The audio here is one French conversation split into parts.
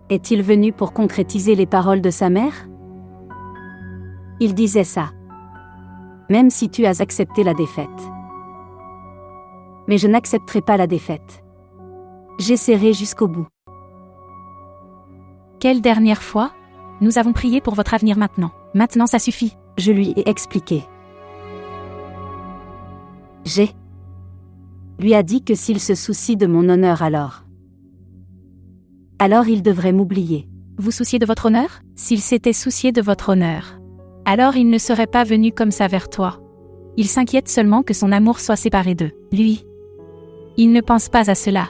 Est-il venu pour concrétiser les paroles de sa mère? Il disait ça. Même si tu as accepté la défaite. Mais je n'accepterai pas la défaite. J'essaierai jusqu'au bout. Quelle dernière fois? Nous avons prié pour votre avenir maintenant. Maintenant ça suffit. Je lui ai expliqué. Lui a dit que s'il se soucie de mon honneur alors il devrait m'oublier. Vous souciez de votre honneur? S'il s'était soucié de votre honneur, alors il ne serait pas venu comme ça vers toi. Il s'inquiète seulement que son amour soit séparé de lui. Il ne pense pas à cela.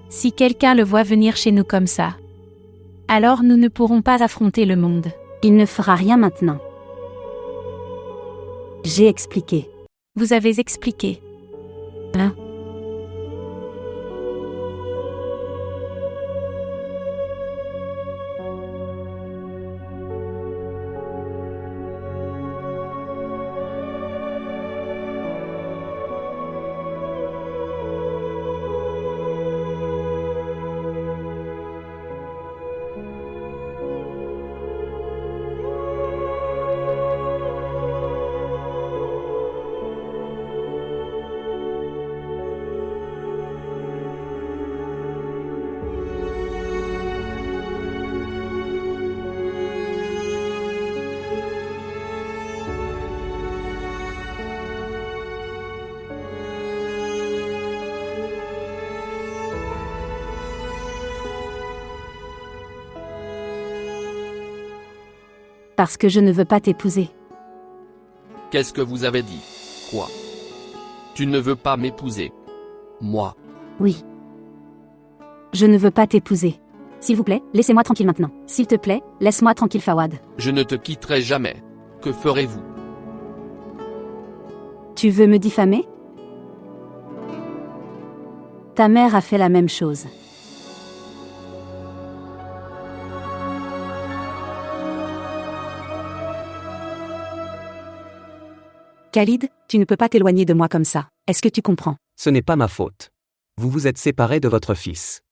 Si quelqu'un le voit venir chez nous comme ça, alors nous ne pourrons pas affronter le monde. Il ne fera rien maintenant. J'ai expliqué. Vous avez expliqué. Hein? Parce que je ne veux pas t'épouser. Qu'est-ce que vous avez dit? Quoi? Tu ne veux pas m'épouser? Moi? Oui. Je ne veux pas t'épouser. S'il vous plaît, laissez-moi tranquille maintenant. S'il te plaît, laisse-moi tranquille Fawad. Je ne te quitterai jamais. Que ferez-vous? Tu veux me diffamer? Ta mère a fait la même chose. Khalid, tu ne peux pas t'éloigner de moi comme ça. Est-ce que tu comprends? Ce n'est pas ma faute. Vous vous êtes séparé de votre fils.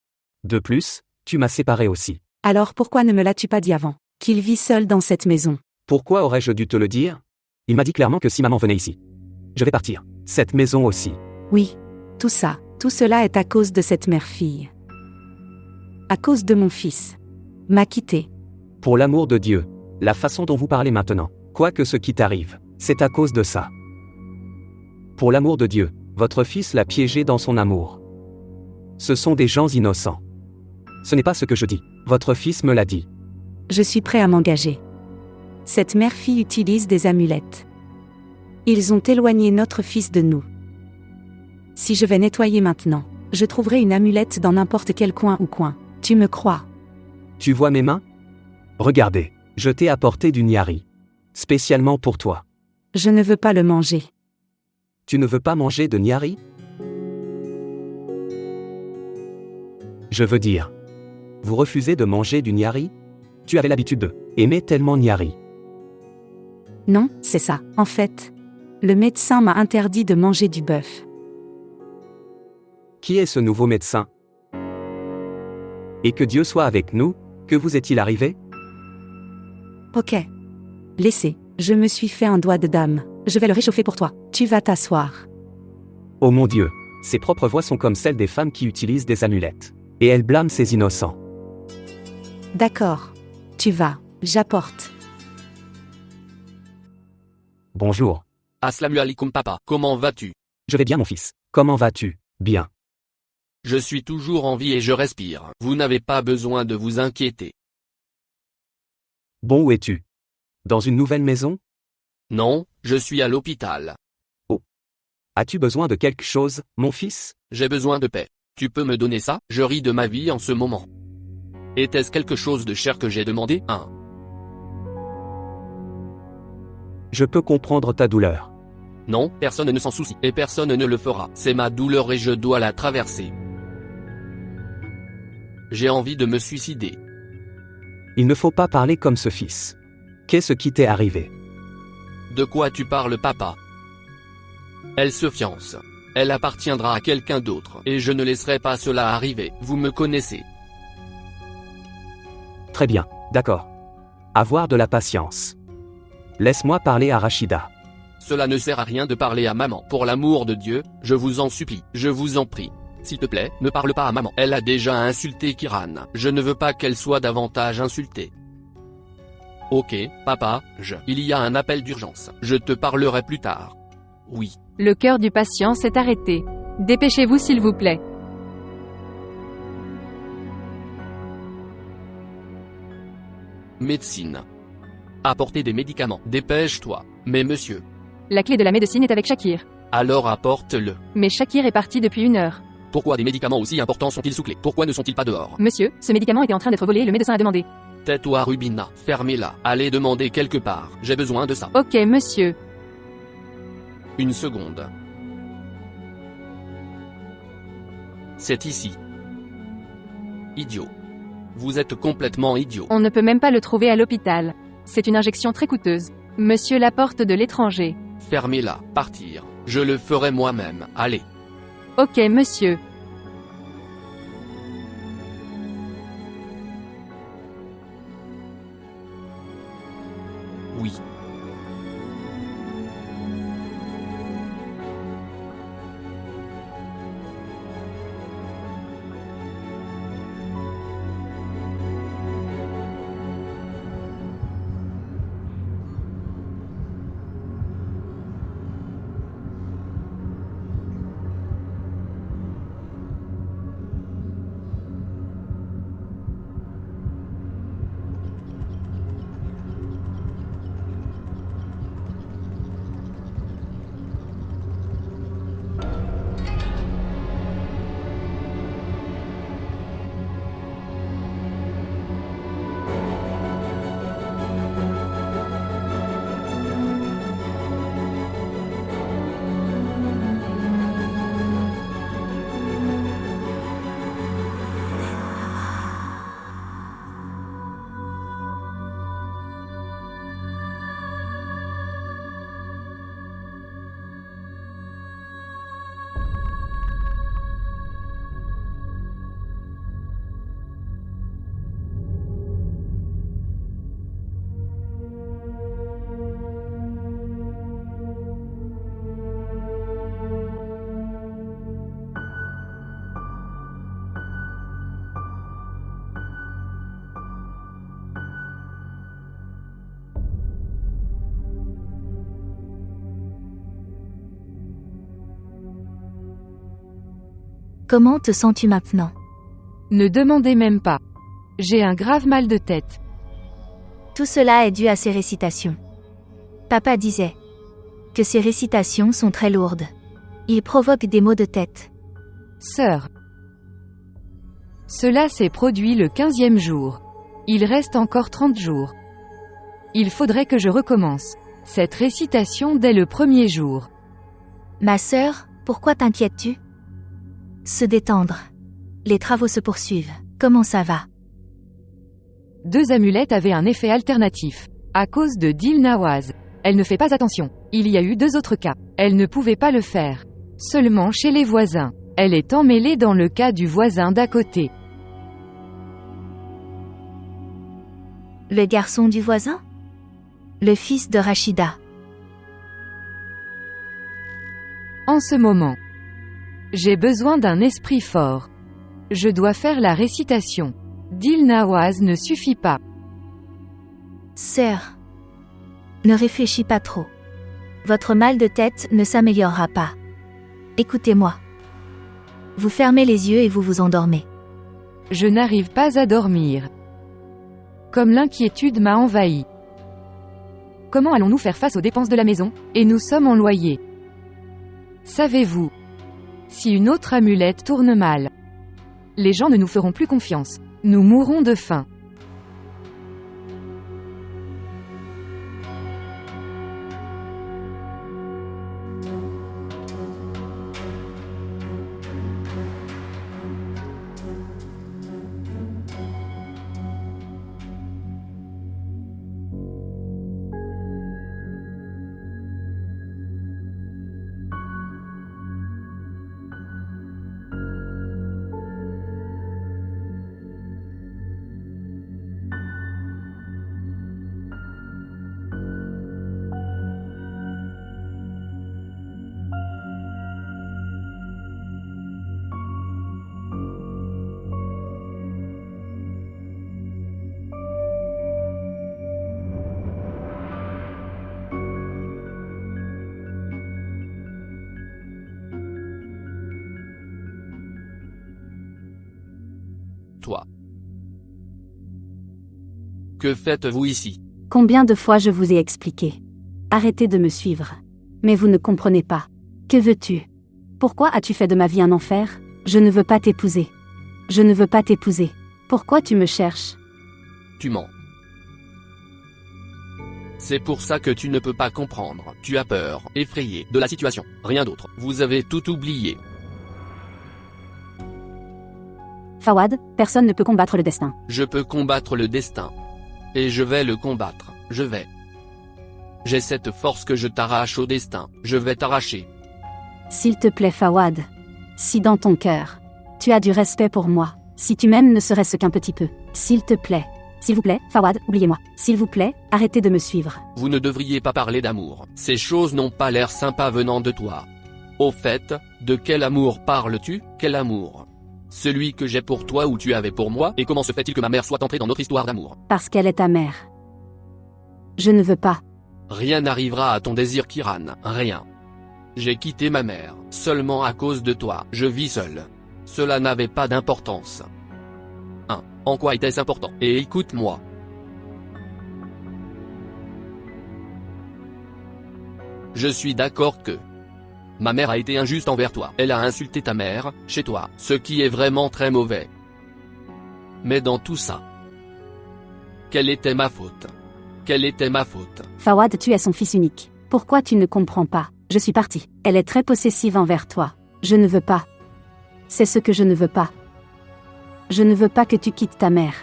De plus, tu m'as séparé aussi. Alors pourquoi ne me l'as-tu pas dit avant? Qu'il vit seul dans cette maison. Pourquoi aurais-je dû te le dire? Il m'a dit clairement que si maman venait ici, je vais partir. Cette maison aussi. Oui. Tout cela est à cause de cette mère-fille. À cause de mon fils. M'a quitté. Pour l'amour de Dieu, la façon dont vous parlez maintenant, quoi que ce qui t'arrive, c'est à cause de ça. Pour l'amour de Dieu, votre fils l'a piégé dans son amour. Ce sont des gens innocents. Ce n'est pas ce que je dis, votre fils me l'a dit. Je suis prêt à m'engager. Cette mère-fille utilise des amulettes. Ils ont éloigné notre fils de nous. Si je vais nettoyer maintenant, je trouverai une amulette dans n'importe quel coin ou coin. Tu me crois? Tu vois mes mains? Regardez, je t'ai apporté du niari. Spécialement pour toi. Je ne veux pas le manger. Tu ne veux pas manger de niari? Je veux dire, vous refusez de manger du niari? Tu avais l'habitude de aimer tellement niari. Non, c'est ça. En fait, le médecin m'a interdit de manger du bœuf. Qui est ce nouveau médecin? Et que Dieu soit avec nous, que vous est-il arrivé? Ok. Laissez, je me suis fait un doigt de dame. Je vais le réchauffer pour toi. Tu vas t'asseoir. Oh mon Dieu, ses propres voix sont comme celles des femmes qui utilisent des amulettes. Et elle blâme ces innocents. D'accord. Tu vas, j'apporte. Bonjour. Assalamu alaikum papa, comment vas-tu? Je vais bien mon fils. Comment vas-tu? Bien. Je suis toujours en vie et je respire. Vous n'avez pas besoin de vous inquiéter. Bon, où es-tu? Dans une nouvelle maison? Non, je suis à l'hôpital. Oh. As-tu besoin de quelque chose, mon fils? J'ai besoin de paix. Tu peux me donner ça? Je ris de ma vie en ce moment. Était-ce quelque chose de cher que j'ai demandé, hein? Je peux comprendre ta douleur. Non, personne ne s'en soucie, et personne ne le fera. C'est ma douleur et je dois la traverser. J'ai envie de me suicider. Il ne faut pas parler comme ce fils. Qu'est-ce qui t'est arrivé? De quoi tu parles papa? Elle se fiance. Elle appartiendra à quelqu'un d'autre, et je ne laisserai pas cela arriver, vous me connaissez. Très bien, d'accord. Avoir de la patience. Laisse-moi parler à Rachida. Cela ne sert à rien de parler à maman. Pour l'amour de Dieu, je vous en supplie, je vous en prie. S'il te plaît, ne parle pas à maman. Elle a déjà insulté Kiran. Je ne veux pas qu'elle soit davantage insultée. Ok, papa, il y a un appel d'urgence. Je te parlerai plus tard. Oui. Le cœur du patient s'est arrêté. Dépêchez-vous s'il vous plaît. Médecine. Apportez des médicaments. Dépêche-toi. Mais monsieur. La clé de la médecine est avec Shakir. Alors apporte-le. Mais Shakir est parti depuis 1 heure. Pourquoi des médicaments aussi importants sont-ils sous clé? Pourquoi ne sont-ils pas dehors? Monsieur, ce médicament était en train d'être volé et le médecin a demandé. Tais-toi Rubina. Fermez-la. Allez demander quelque part. J'ai besoin de ça. Ok monsieur. Une seconde. C'est ici. Idiot. Vous êtes complètement idiot. On ne peut même pas le trouver à l'hôpital. C'est une injection très coûteuse. Monsieur l'apporte de l'étranger. Fermez-la. Partir. Je le ferai moi-même. Allez. Ok monsieur. Oui. Comment te sens-tu maintenant? Ne demandez même pas. J'ai un grave mal de tête. Tout cela est dû à ces récitations. Papa disait que ces récitations sont très lourdes. Ils provoquent des maux de tête. Sœur. Cela s'est produit le 15e jour. Il reste encore 30 jours. Il faudrait que je recommence cette récitation dès le 1er jour. Ma sœur, pourquoi t'inquiètes-tu? Se détendre. Les travaux se poursuivent. Comment ça va? 2 amulettes avaient un effet alternatif. À cause de Dil Nawaz. Elle ne fait pas attention. Il y a eu 2 autres cas. Elle ne pouvait pas le faire. Seulement chez les voisins. Elle est emmêlée dans le cas du voisin d'à côté. Le garçon du voisin? Le fils de Rachida. En ce moment, j'ai besoin d'un esprit fort. Je dois faire la récitation. Dil Nawaz ne suffit pas. Sœur. Ne réfléchis pas trop. Votre mal de tête ne s'améliorera pas. Écoutez-moi. Vous fermez les yeux et vous vous endormez. Je n'arrive pas à dormir. Comme l'inquiétude m'a envahi. Comment allons-nous faire face aux dépenses de la maison? Et nous sommes en loyer. Savez-vous? Si une autre amulette tourne mal, les gens ne nous feront plus confiance. Nous mourrons de faim. Que faites-vous ici? Combien de fois je vous ai expliqué? Arrêtez de me suivre. Mais vous ne comprenez pas. Que veux-tu? Pourquoi as-tu fait de ma vie un enfer? Je ne veux pas t'épouser. Je ne veux pas t'épouser. Pourquoi tu me cherches? Tu mens. C'est pour ça que tu ne peux pas comprendre. Tu as peur, effrayé de la situation. Rien d'autre. Vous avez tout oublié. Fawad, personne ne peut combattre le destin. Je peux combattre le destin. Et je vais le combattre. Je vais. J'ai cette force que je t'arrache au destin. Je vais t'arracher. S'il te plaît Fawad. Si dans ton cœur, tu as du respect pour moi, si tu m'aimes ne serait-ce qu'un petit peu, s'il te plaît. S'il vous plaît, Fawad, oubliez-moi. S'il vous plaît, arrêtez de me suivre. Vous ne devriez pas parler d'amour. Ces choses n'ont pas l'air sympas venant de toi. Au fait, de quel amour parles-tu? Quel amour? Celui que j'ai pour toi ou tu avais pour moi? Et comment se fait-il que ma mère soit entrée dans notre histoire d'amour? Parce qu'elle est ta mère. Je ne veux pas. Rien n'arrivera à ton désir Kiran, rien. J'ai quitté ma mère, seulement à cause de toi. Je vis seul. Cela n'avait pas d'importance. En quoi était-ce important? Et écoute-moi. Je suis d'accord que ma mère a été injuste envers toi. Elle a insulté ta mère, chez toi, ce qui est vraiment très mauvais. Mais dans tout ça, quelle était ma faute? Quelle était ma faute? Fawad, tu es son fils unique. Pourquoi tu ne comprends pas? Je suis partie. Elle est très possessive envers toi. Je ne veux pas. C'est ce que je ne veux pas. Je ne veux pas que tu quittes ta mère.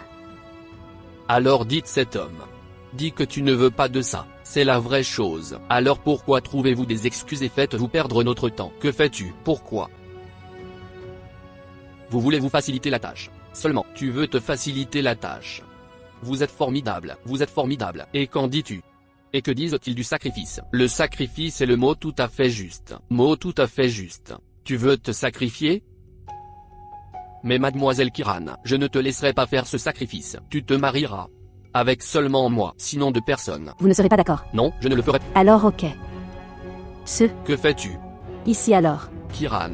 Alors dites cet homme. Dis que tu ne veux pas de ça, c'est la vraie chose. Alors pourquoi trouvez-vous des excuses et faites-vous perdre notre temps? Que fais-tu? Pourquoi? Vous voulez vous faciliter la tâche. Seulement, tu veux te faciliter la tâche. Vous êtes formidable, vous êtes formidable. Et qu'en dis-tu? Et que disent-ils du sacrifice? Le sacrifice est le mot tout à fait juste. Mot tout à fait juste. Tu veux te sacrifier? Mais mademoiselle Kiran, je ne te laisserai pas faire ce sacrifice. Tu te marieras. Avec seulement moi, sinon de personne. Vous ne serez pas d'accord. Non, je ne le ferai. Alors ok. Que fais-tu? Ici alors. Kiran.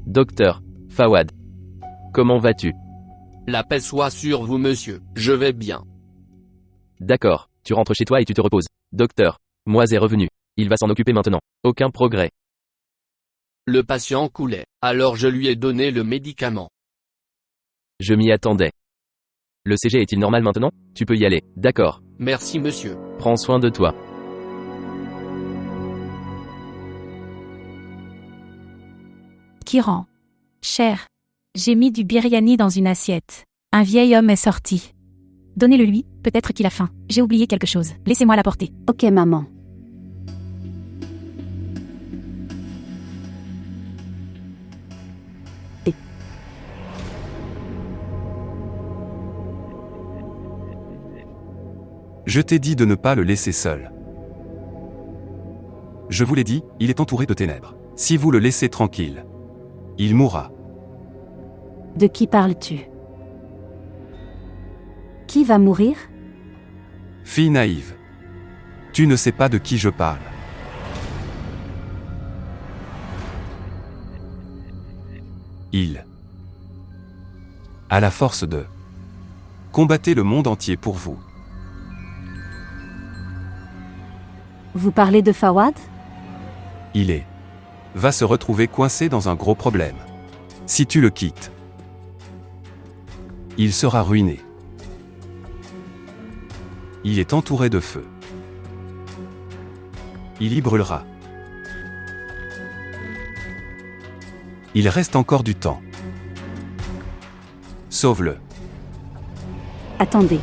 Docteur Fawad. Comment vas-tu? La paix soit sur vous monsieur, je vais bien. D'accord, tu rentres chez toi et tu te reposes. Docteur, Moise est revenu. Il va s'en occuper maintenant. Aucun progrès. Le patient coulait, alors je lui ai donné le médicament. Je m'y attendais. Le CG est-il normal maintenant? Tu peux y aller. D'accord. Merci monsieur. Prends soin de toi. Kiran. Cher. J'ai mis du biryani dans une assiette. Un vieil homme est sorti. Donnez-le lui, peut-être qu'il a faim. J'ai oublié quelque chose. Laissez-moi l'apporter. Ok maman. Je t'ai dit de ne pas le laisser seul. Je vous l'ai dit, il est entouré de ténèbres. Si vous le laissez tranquille, il mourra. De qui parles-tu? Qui va mourir? Fille naïve. Tu ne sais pas de qui je parle. Il a la force de combattre le monde entier pour vous. Vous parlez de Fawad? Il va se retrouver coincé dans un gros problème. Si tu le quittes, il sera ruiné. Il est entouré de feu. Il y brûlera. Il reste encore du temps. Sauve-le. Attendez.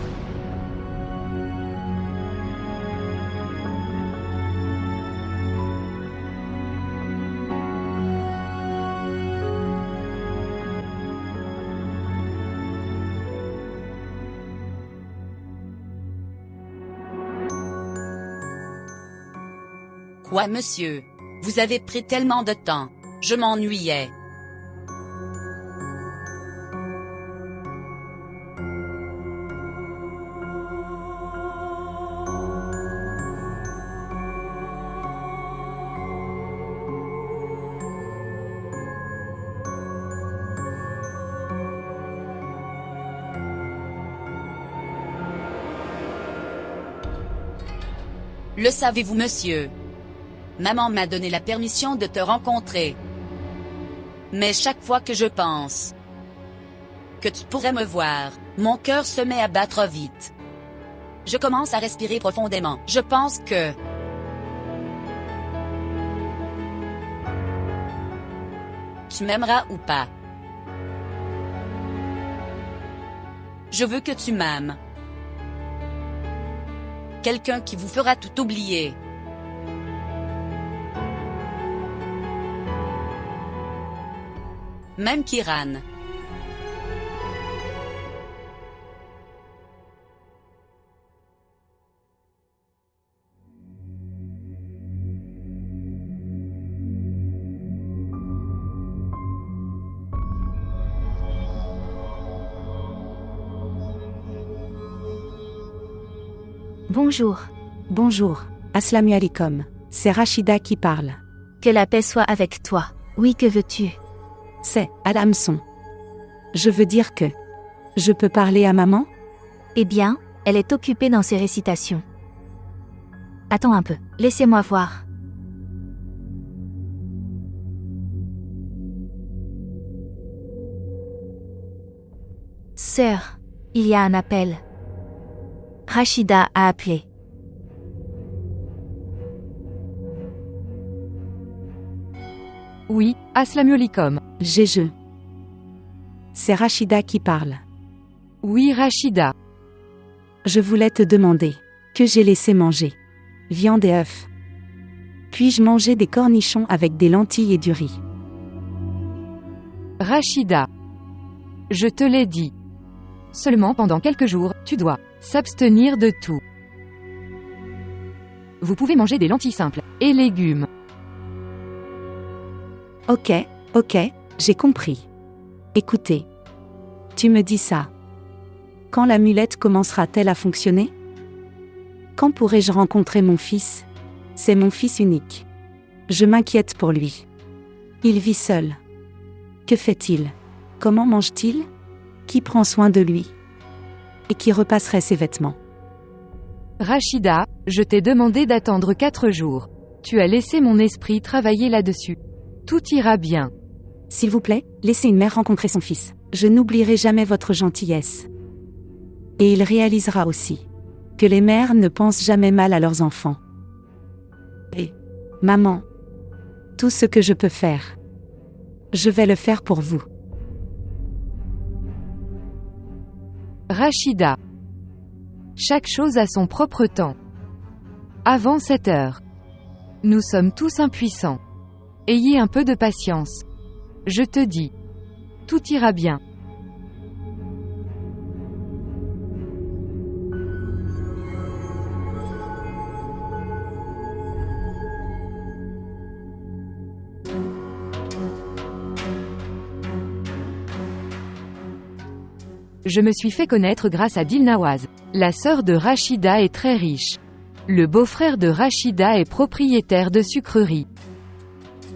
Quoi, monsieur? Vous avez pris tellement de temps. Je m'ennuyais. Le savez-vous, monsieur? Maman m'a donné la permission de te rencontrer. Mais chaque fois que je pense que tu pourrais me voir, mon cœur se met à battre vite. Je commence à respirer profondément. Je pense que tu m'aimeras ou pas. Je veux que tu m'aimes. Quelqu'un qui vous fera tout oublier. Même Kiran. Bonjour. Bonjour, Assalamu alaikum. C'est Rachida qui parle. Que la paix soit avec toi. Oui, que veux-tu? C'est à l'hameçon. Je veux dire que je peux parler à maman? Eh bien, elle est occupée dans ses récitations. Attends un peu, laissez-moi voir. Sœur, il y a un appel. Rachida a appelé. Oui, Assalamu alaikum. Je. C'est Rachida qui parle. Oui, Rachida. Je voulais te demander que j'ai laissé manger. Viande et œufs. Puis-je manger des cornichons avec des lentilles et du riz? Rachida. Je te l'ai dit. Seulement pendant quelques jours, tu dois s'abstenir de tout. Vous pouvez manger des lentilles simples et légumes. Ok, j'ai compris. Écoutez. Tu me dis ça. Quand l'amulette commencera-t-elle à fonctionner? Quand pourrai-je rencontrer mon fils? C'est mon fils unique. Je m'inquiète pour lui. Il vit seul. Que fait-il? Comment mange-t-il? Qui prend soin de lui? Et qui repasserait ses vêtements? Rachida, je t'ai demandé d'attendre 4 jours. Tu as laissé mon esprit travailler là-dessus. Tout ira bien. S'il vous plaît, laissez une mère rencontrer son fils. Je n'oublierai jamais votre gentillesse. Et il réalisera aussi que les mères ne pensent jamais mal à leurs enfants. Et, maman, tout ce que je peux faire, je vais le faire pour vous. Rachida. Chaque chose a son propre temps. Avant 7 heures. Nous sommes tous impuissants. Ayez un peu de patience. Je te dis. Tout ira bien. Je me suis fait connaître grâce à Dilnawaz. La sœur de Rachida est très riche. Le beau-frère de Rachida est propriétaire de sucrerie.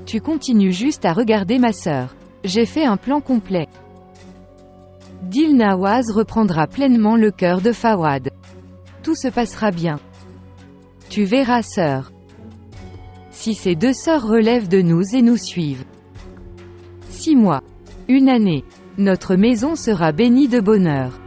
Tu continues juste à regarder ma sœur. J'ai fait un plan complet. Dilnawaz reprendra pleinement le cœur de Fawad. Tout se passera bien. Tu verras, sœur. Si ces 2 sœurs relèvent de nous et nous suivent. 6 mois. 1 année. Notre maison sera bénie de bonheur.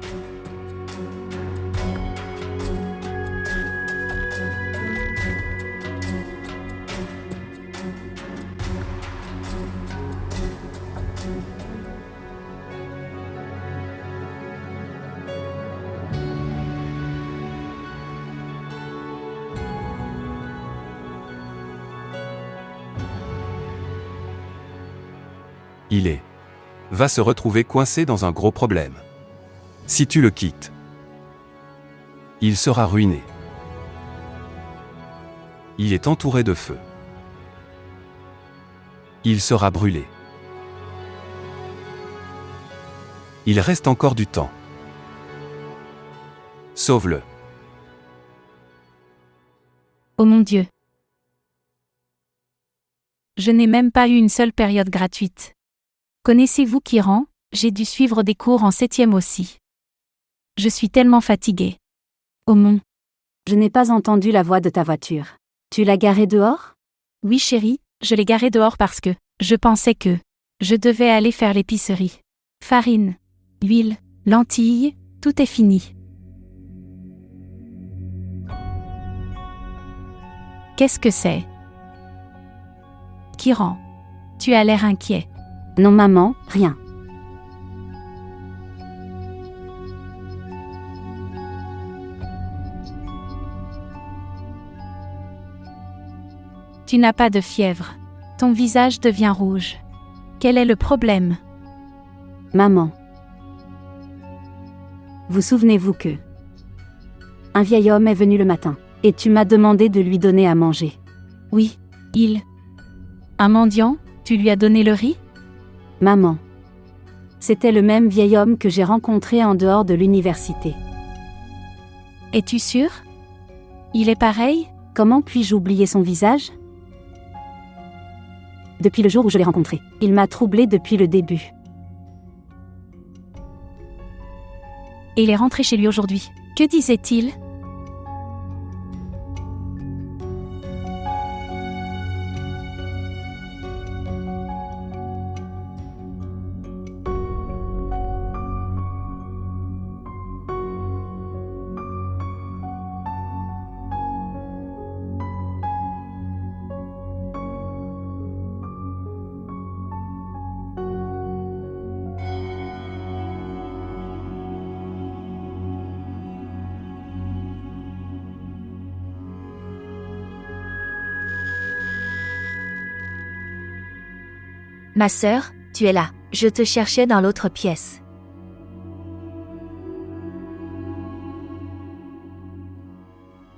va se retrouver coincé dans un gros problème. Si tu le quittes, il sera ruiné. Il est entouré de feu. Il sera brûlé. Il reste encore du temps. Sauve-le. Oh mon Dieu. Je n'ai même pas eu une seule période gratuite. Connaissez-vous Kiran? J'ai dû suivre des cours en 7e aussi. Je suis tellement fatiguée. Oh mon. Je n'ai pas entendu la voix de ta voiture. Tu l'as garée dehors? Oui chérie, je l'ai garée dehors parce que je pensais que je devais aller faire l'épicerie. Farine, huile, lentilles, tout est fini. Qu'est-ce que c'est? Kiran, tu as l'air inquiet. Non maman, rien. Tu n'as pas de fièvre. Ton visage devient rouge. Quel est le problème? Maman. Vous souvenez-vous que un vieil homme est venu le matin, et tu m'as demandé de lui donner à manger. Oui, un mendiant, tu lui as donné le riz? Maman. C'était le même vieil homme que j'ai rencontré en dehors de l'université. Es-tu sûr? Il est pareil? Comment puis-je oublier son visage? Depuis le jour où je l'ai rencontré, il m'a troublé depuis le début. Et il est rentré chez lui aujourd'hui. Que disait-il? Ma sœur, tu es là. Je te cherchais dans l'autre pièce.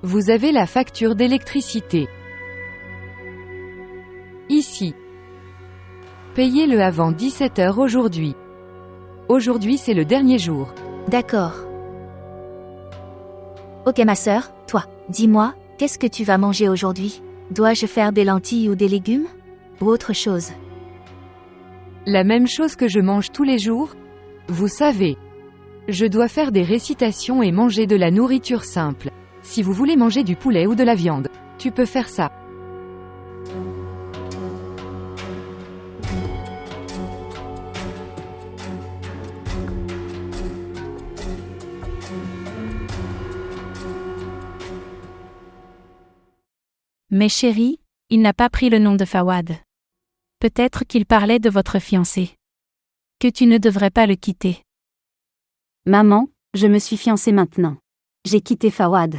Vous avez la facture d'électricité. Ici. Payez-le avant 17h aujourd'hui. Aujourd'hui c'est le dernier jour. D'accord. Ok ma sœur, toi, dis-moi, qu'est-ce que tu vas manger aujourd'hui? Dois-je faire des lentilles ou des légumes? Ou autre chose? La même chose que je mange tous les jours? Vous savez. Je dois faire des récitations et manger de la nourriture simple. Si vous voulez manger du poulet ou de la viande, tu peux faire ça. Mais chérie, il n'a pas pris le nom de Fawad. Peut-être qu'il parlait de votre fiancé. Que tu ne devrais pas le quitter. Maman, je me suis fiancée maintenant. J'ai quitté Fawad.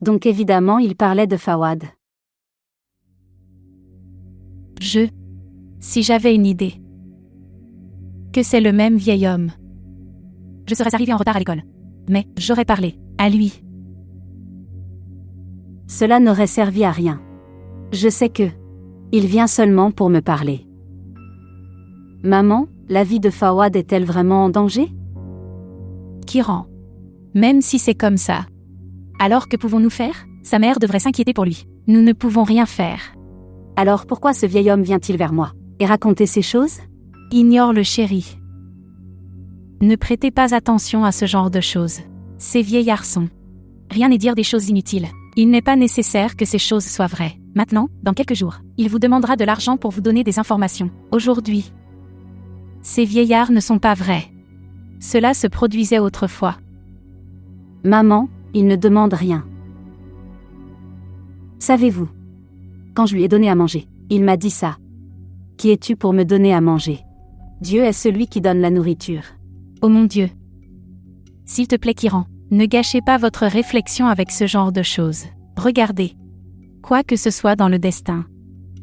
Donc évidemment il parlait de Fawad. Si j'avais une idée. Que c'est le même vieil homme. Je serais arrivée en retard à l'école. Mais j'aurais parlé à lui. Cela n'aurait servi à rien. Je sais que il vient seulement pour me parler. Maman, la vie de Fawad est-elle vraiment en danger? Kiran. Même si c'est comme ça. Alors que pouvons-nous faire? Sa mère devrait s'inquiéter pour lui. Nous ne pouvons rien faire. Alors pourquoi ce vieil homme vient-il vers moi et raconter ces choses? Ignore le chéri. Ne prêtez pas attention à ce genre de choses. Ces vieillards sont. Rien n'est dire des choses inutiles. Il n'est pas nécessaire que ces choses soient vraies. Maintenant, dans quelques jours, il vous demandera de l'argent pour vous donner des informations. Aujourd'hui, ces vieillards ne sont pas vrais. Cela se produisait autrefois. Maman, il ne demande rien. Savez-vous? Quand je lui ai donné à manger, il m'a dit ça. Qui es-tu pour me donner à manger? Dieu est celui qui donne la nourriture. Oh mon Dieu. S'il te plaît Kiran, ne gâchez pas votre réflexion avec ce genre de choses. Regardez. Quoi que ce soit dans le destin.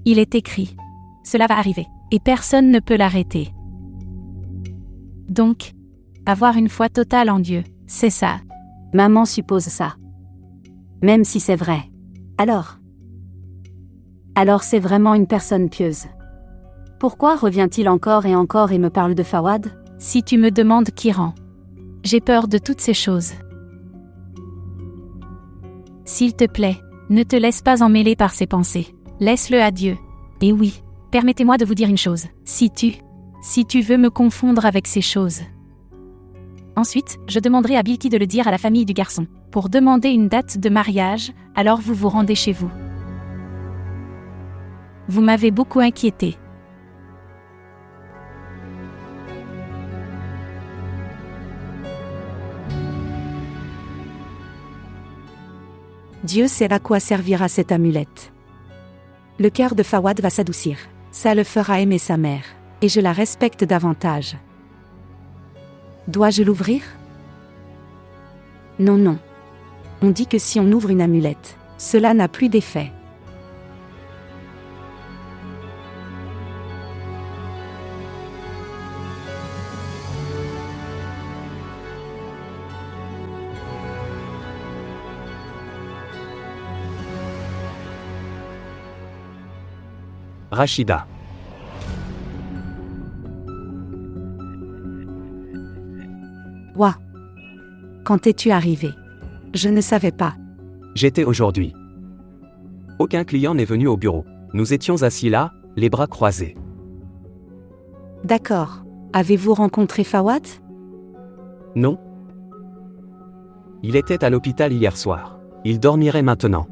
Il est écrit. Cela va arriver. Et personne ne peut l'arrêter. Donc, avoir une foi totale en Dieu, c'est ça. Maman suppose ça. Même si c'est vrai. Alors c'est vraiment une personne pieuse. Pourquoi revient-il encore et me parle de Fawad? Si tu me demandes Kiran. J'ai peur de toutes ces choses. S'il te plaît, ne te laisse pas emmêler par ces pensées. Laisse-le à Dieu. Et oui, permettez-moi de vous dire une chose. Si tu veux me confondre avec ces choses. Ensuite, je demanderai à Bilki de le dire à la famille du garçon. Pour demander une date de mariage, alors vous vous rendez chez vous. Vous m'avez beaucoup inquiété. Dieu sait à quoi servira cette amulette. Le cœur de Fawad va s'adoucir. Ça le fera aimer sa mère. Et je la respecte davantage. Dois-je l'ouvrir? Non. On dit que si on ouvre une amulette, cela n'a plus d'effet. Rachida. Ouah! Quand es-tu arrivé? Je ne savais pas. J'étais aujourd'hui. Aucun client n'est venu au bureau. Nous étions assis là, les bras croisés. D'accord. Avez-vous rencontré Fawad? Non. Il était à l'hôpital hier soir. Il dormirait maintenant.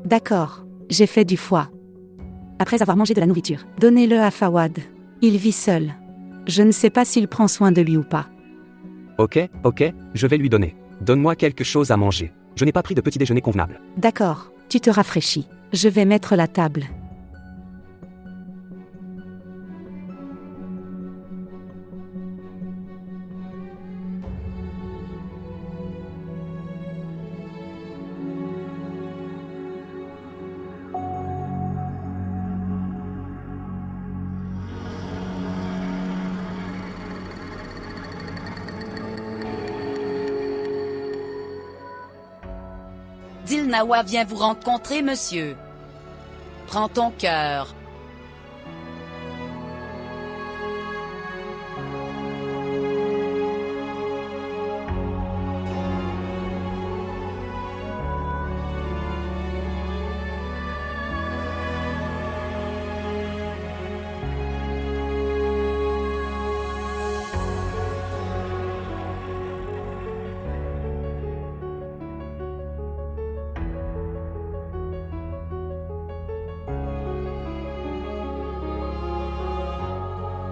D'accord. J'ai fait du foie. Après avoir mangé de la nourriture. Donnez-le à Fawad. Il vit seul. Je ne sais pas s'il prend soin de lui ou pas. Ok, je vais lui donner. Donne-moi quelque chose à manger. Je n'ai pas pris de petit déjeuner convenable. D'accord, tu te rafraîchis. Je vais mettre la table. Dilnawa vient vous rencontrer, monsieur. Prends ton cœur.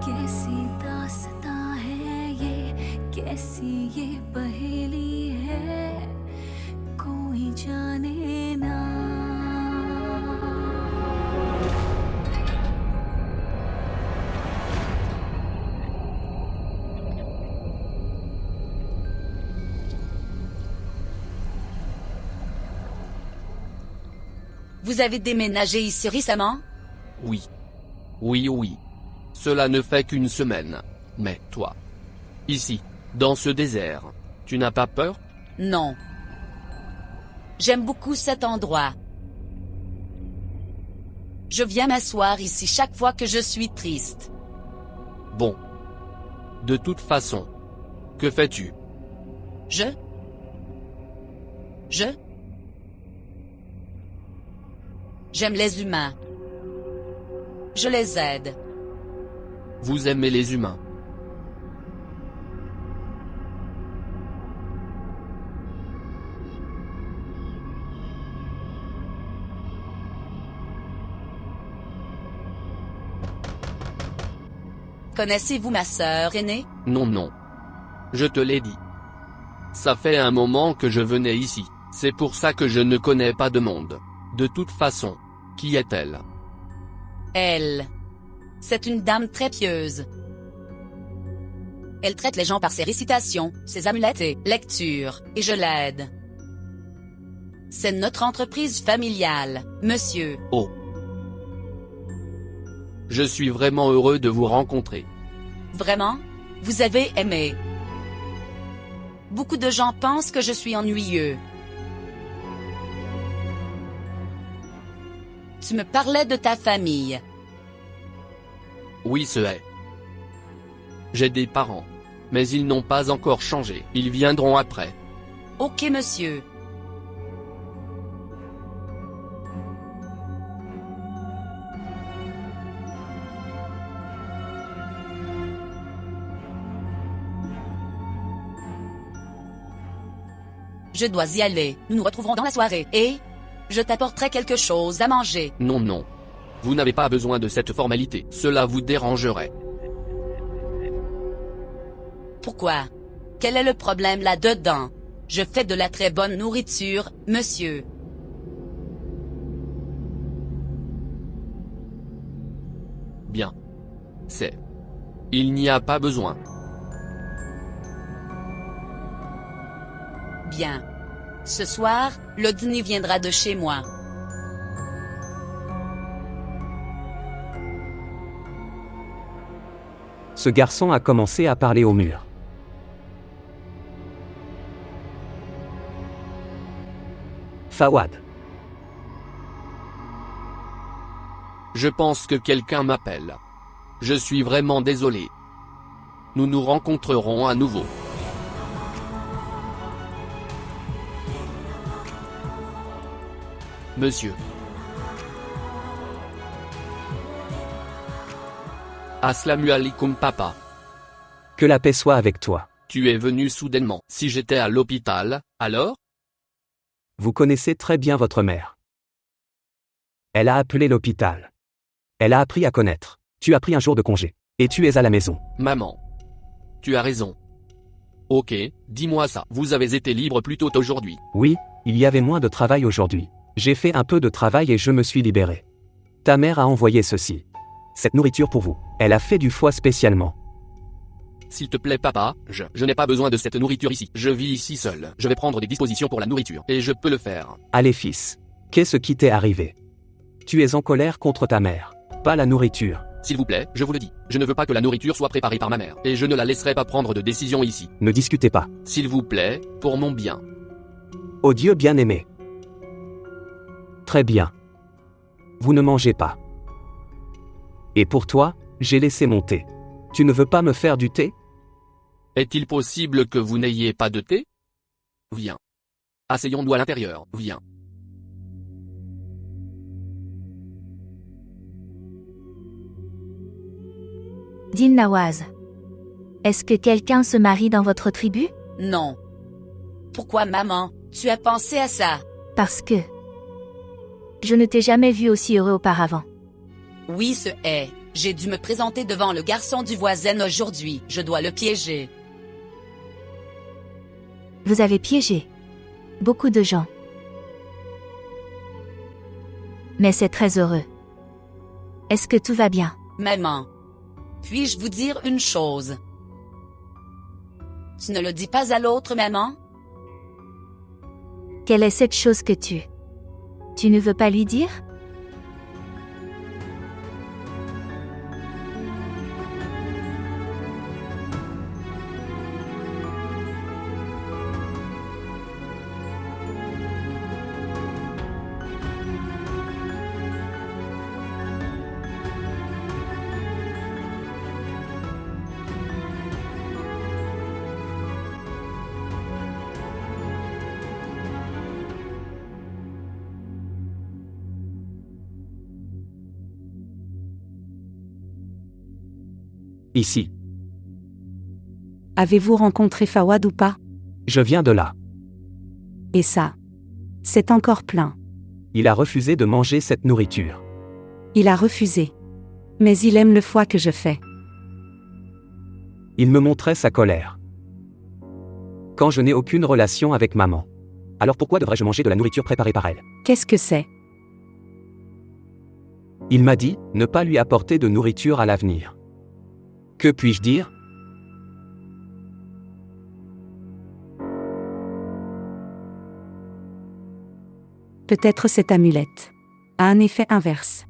कैसी दास्तां है ये, कैसी ये पहेली है, कोई जाने ना। Vous avez déménagé ici récemment? Oui. Oui. Cela ne fait qu'une semaine. Mais toi, ici, dans ce désert, tu n'as pas peur? Non. J'aime beaucoup cet endroit. Je viens m'asseoir ici chaque fois que je suis triste. Bon. De toute façon, que fais-tu? J'aime les humains. Je les aide. Vous aimez les humains. Connaissez-vous ma sœur aînée? Non. Je te l'ai dit. Ça fait un moment que je venais ici. C'est pour ça que je ne connais pas de monde. De toute façon, qui est-elle? Elle. C'est une dame très pieuse. Elle traite les gens par ses récitations, ses amulettes et lectures, et je l'aide. C'est notre entreprise familiale, monsieur. Oh. Je suis vraiment heureux de vous rencontrer. Vraiment? Vous avez aimé? Beaucoup de gens pensent que je suis ennuyeux. Tu me parlais de ta famille. Oui, ce est. J'ai des parents. Mais ils n'ont pas encore changé. Ils viendront après. Ok, monsieur. Je dois y aller. Nous nous retrouverons dans la soirée. Et je t'apporterai quelque chose à manger. Non, non. Vous n'avez pas besoin de cette formalité. Cela vous dérangerait. Pourquoi? Quel est le problème là-dedans? Je fais de la très bonne nourriture, monsieur. Bien. C'est. Il n'y a pas besoin. Bien. Ce soir, le dîner viendra de chez moi. Ce garçon a commencé à parler au mur. Fawad. Je pense que quelqu'un m'appelle. Je suis vraiment désolé. Nous nous rencontrerons à nouveau. Monsieur. Assalamu alaikum papa. Que la paix soit avec toi. Tu es venu soudainement. Si j'étais à l'hôpital, alors? Vous connaissez très bien votre mère. Elle a appelé l'hôpital. Elle a appris à connaître. Tu as pris un jour de congé. Et tu es à la maison. Maman. Tu as raison. Ok, dis-moi ça. Vous avez été libre plus tôt aujourd'hui. Oui, il y avait moins de travail aujourd'hui. J'ai fait un peu de travail et je me suis libéré. Ta mère a envoyé ceci. Cette nourriture pour vous. Elle a fait du foie spécialement. S'il te plaît papa, je n'ai pas besoin de cette nourriture ici. Je vis ici seul. Je vais prendre des dispositions pour la nourriture. Et je peux le faire. Allez fils. Qu'est-ce qui t'est arrivé? Tu es en colère contre ta mère. Pas la nourriture. S'il vous plaît, je vous le dis. Je ne veux pas que la nourriture soit préparée par ma mère. Et je ne la laisserai pas prendre de décision ici. Ne discutez pas. S'il vous plaît, pour mon bien. Ô Dieu bien-aimé. Très bien. Vous ne mangez pas. Et pour toi, j'ai laissé mon thé. Tu ne veux pas me faire du thé? Est-il possible que vous n'ayez pas de thé? Viens. Asseyons-nous à l'intérieur, viens. Dis Nawaz. Est-ce que quelqu'un se marie dans votre tribu? Non. Pourquoi maman, tu as pensé à ça? Parce que je ne t'ai jamais vu aussi heureux auparavant. Oui, ce est. J'ai dû me présenter devant le garçon du voisin aujourd'hui. Je dois le piéger. Vous avez piégé beaucoup de gens. Mais c'est très heureux. Est-ce que tout va bien? Maman. Puis-je vous dire une chose? Tu ne le dis pas à l'autre, maman? Quelle est cette chose que tu ne veux pas lui dire? Ici. Avez-vous rencontré Fawad ou pas? Je viens de là. Et ça? C'est encore plein. Il a refusé de manger cette nourriture. Il a refusé. Mais il aime le foie que je fais. Il me montrait sa colère. Quand je n'ai aucune relation avec maman. Alors pourquoi devrais-je manger de la nourriture préparée par elle? Qu'est-ce que c'est? Il m'a dit, ne pas lui apporter de nourriture à l'avenir. Que puis-je dire? Peut-être cette amulette a un effet inverse.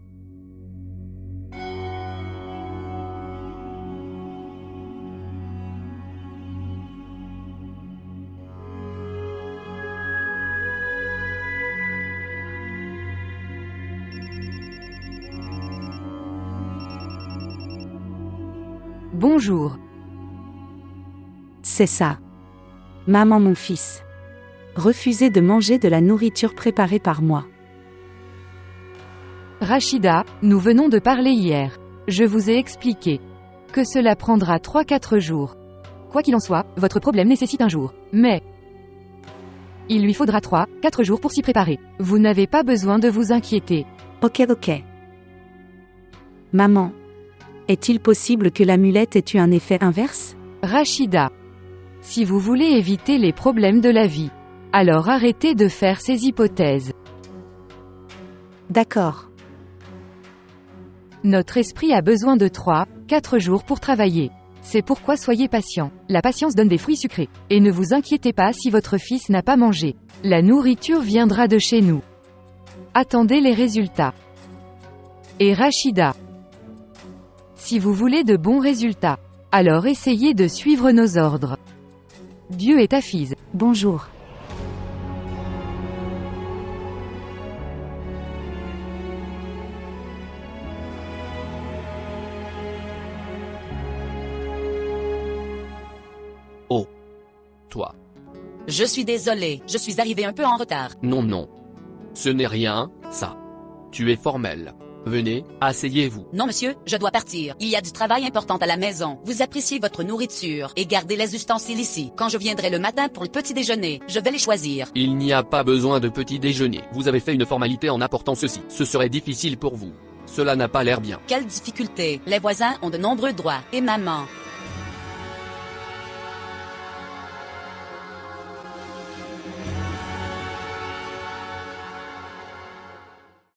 Bonjour. C'est ça. Maman, mon fils. Refusez de manger de la nourriture préparée par moi. Rachida, nous venons de parler hier. Je vous ai expliqué que cela prendra 3-4 jours. Quoi qu'il en soit, votre problème nécessite un jour. Mais il lui faudra 3-4 jours pour s'y préparer. Vous n'avez pas besoin de vous inquiéter. Ok. Maman. Est-il possible que l'amulette ait eu un effet inverse? Rachida. Si vous voulez éviter les problèmes de la vie, alors arrêtez de faire ces hypothèses. D'accord. Notre esprit a besoin de 3-4 jours pour travailler. C'est pourquoi soyez patient. La patience donne des fruits sucrés. Et ne vous inquiétez pas si votre fils n'a pas mangé. La nourriture viendra de chez nous. Attendez les résultats. Et Rachida. Si vous voulez de bons résultats, alors essayez de suivre nos ordres. Dieu est Hafiz. Bonjour. Oh. Toi. Je suis désolé, je suis arrivé un peu en retard. Non. Ce n'est rien, ça. Tu es formel. Venez, asseyez-vous. Non monsieur, je dois partir. Il y a du travail important à la maison. Vous appréciez votre nourriture et gardez les ustensiles ici. Quand je viendrai le matin pour le petit déjeuner, je vais les choisir. Il n'y a pas besoin de petit déjeuner. Vous avez fait une formalité en apportant ceci. Ce serait difficile pour vous. Cela n'a pas l'air bien. Quelle difficulté. Les voisins ont de nombreux droits. Et maman.